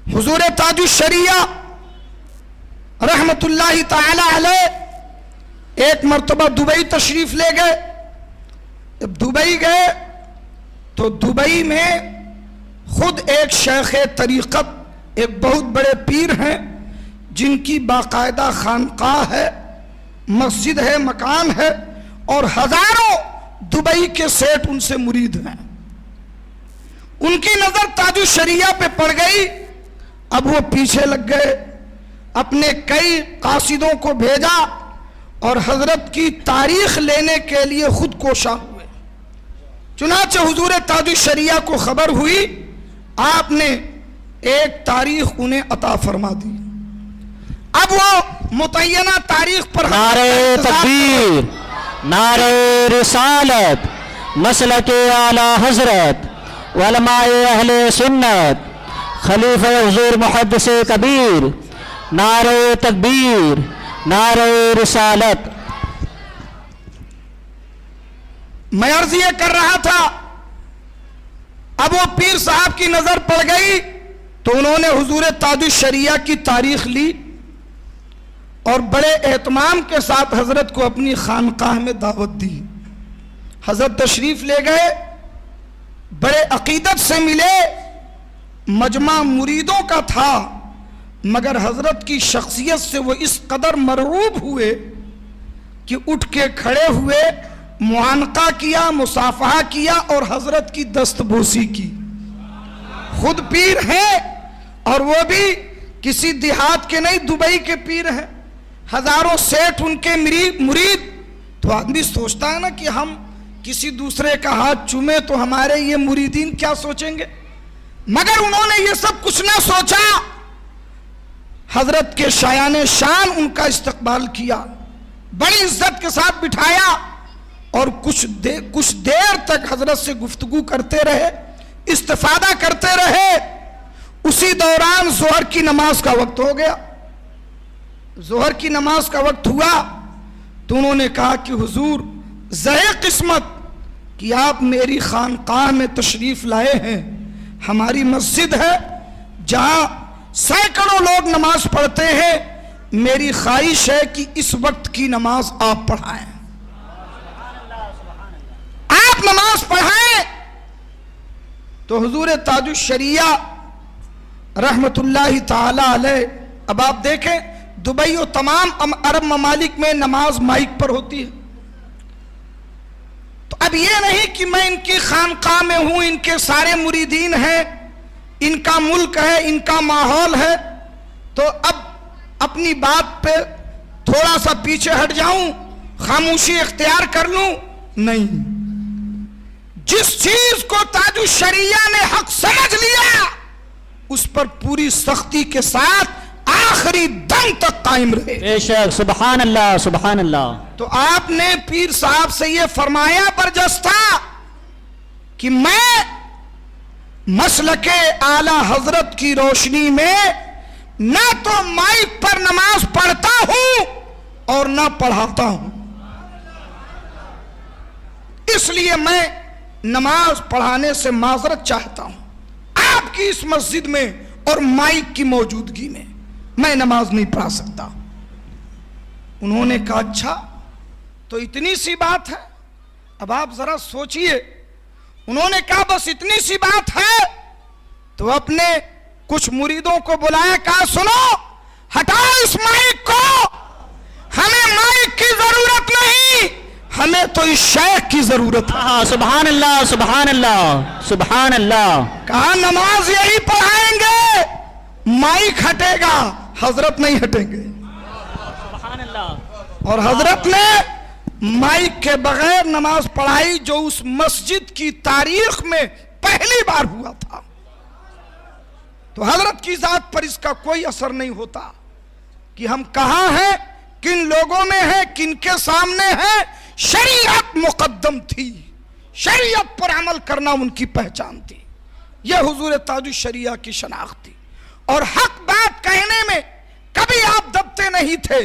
حضور تاج الشریعہ رحمت اللہ تعالی علیہ ایک مرتبہ دبئی تشریف لے گئے. جب دبئی گئے تو دبئی میں خود ایک شیخ طریقت، ایک بہت بڑے پیر ہیں جن کی باقاعدہ خانقاہ ہے، مسجد ہے، مکان ہے، اور ہزاروں دبئی کے سیٹ ان سے مرید ہیں. ان کی نظر تاج الشریعہ پہ پڑ گئی. اب وہ پیچھے لگ گئے، اپنے کئی قاصدوں کو بھیجا اور حضرت کی تاریخ لینے کے لیے خود کوشاں ہوئے. چنانچہ حضور تاج الشریعہ کو خبر ہوئی، آپ نے ایک تاریخ انہیں عطا فرما دی. اب وہ متعینہ تاریخ پر نعرہ تکبیر، نعرہ رسالت، مسلک اعلی حضرت، علماء اہل سنت، خلیفہ حضور محدث کبیر، نعرہ تکبیر، نعرہ رسالت. میں عرض یہ کر رہا تھا، اب وہ پیر صاحب کی نظر پڑ گئی تو انہوں نے حضور تاج الشریعہ کی تاریخ لی اور بڑے اہتمام کے ساتھ حضرت کو اپنی خانقاہ میں دعوت دی. حضرت تشریف لے گئے، بڑے عقیدت سے ملے. مجمع مریدوں کا تھا مگر حضرت کی شخصیت سے وہ اس قدر مرعوب ہوئے کہ اٹھ کے کھڑے ہوئے، معانقہ کیا، مصافحہ کیا اور حضرت کی دست بوسی کی. خود پیر ہیں اور وہ بھی کسی دیہات کے نہیں، دبئی کے پیر ہیں، ہزاروں سیٹ ان کے مرید. تو آدمی سوچتا ہے نا کہ ہم کسی دوسرے کا ہاتھ چومیں تو ہمارے یہ مریدین کیا سوچیں گے، مگر انہوں نے یہ سب کچھ نہ سوچا. حضرت کے شایان شان ان کا استقبال کیا، بڑی عزت کے ساتھ بٹھایا اور کچھ دیر تک حضرت سے گفتگو کرتے رہے، استفادہ کرتے رہے. اسی دوران ظہر کی نماز کا وقت ہو گیا. ظہر کی نماز کا وقت ہوا تو انہوں نے کہا کہ حضور زہے قسمت کہ آپ میری خانقاہ میں تشریف لائے ہیں. ہماری مسجد ہے جہاں سینکڑوں لوگ نماز پڑھتے ہیں، میری خواہش ہے کہ اس وقت کی نماز آپ پڑھائیں، آپ نماز پڑھائیں. تو حضور تاج الشریعہ رحمت اللہ تعالی علیہ، اب آپ دیکھیں دبئی و تمام عرب ممالک میں نماز مائک پر ہوتی ہے. تو اب یہ نہیں کہ میں ان کی خانقاہ میں ہوں، ان کے سارے مریدین ہیں، ان کا ملک ہے، ان کا ماحول ہے، تو اب اپنی بات پہ تھوڑا سا پیچھے ہٹ جاؤں، خاموشی اختیار کر لوں. نہیں، جس چیز کو تاج الشریعہ نے حق سمجھ لیا اس پر پوری سختی کے ساتھ آخری دم تک قائم رہے. بے شک، سبحان اللہ، سبحان اللہ. تو آپ نے پیر صاحب سے یہ فرمایا برجستہ کہ میں مسلک اعلی حضرت کی روشنی میں نہ تو مائک پر نماز پڑھتا ہوں اور نہ پڑھاتا ہوں، اس لیے میں نماز پڑھانے سے معذرت چاہتا ہوں. آپ کی اس مسجد میں اور مائک کی موجودگی میں میں نماز نہیں پڑھا سکتا. انہوں نے کہا اچھا تو اتنی سی بات ہے. اب آپ ذرا سوچئے، انہوں نے کہا بس اتنی سی بات ہے. تو اپنے کچھ مریدوں کو بلایا، کہا سنو ہٹاؤ اس مائک کو، ہمیں مائک کی ضرورت نہیں، ہمیں تو اس شیخ کی ضرورت ہے. سبحان اللہ، سبحان اللہ، سبحان اللہ. کہا نماز یہی پڑھائیں گے، مائک ہٹے گا، حضرت نہیں ہٹیں گے. سبحان اللہ. اور حضرت نے مائک کے بغیر نماز پڑھائی، جو اس مسجد کی تاریخ میں پہلی بار ہوا تھا. تو حضرت کی ذات پر اس کا کوئی اثر نہیں ہوتا کہ ہم کہاں ہیں، کن لوگوں میں ہیں، کن کے سامنے ہیں. شریعت مقدم تھی، شریعت پر عمل کرنا ان کی پہچان تھی. یہ حضور تاج الشریعہ کی شناخت تھی. اور حق بات کہنے میں کبھی آپ دبتے نہیں تھے.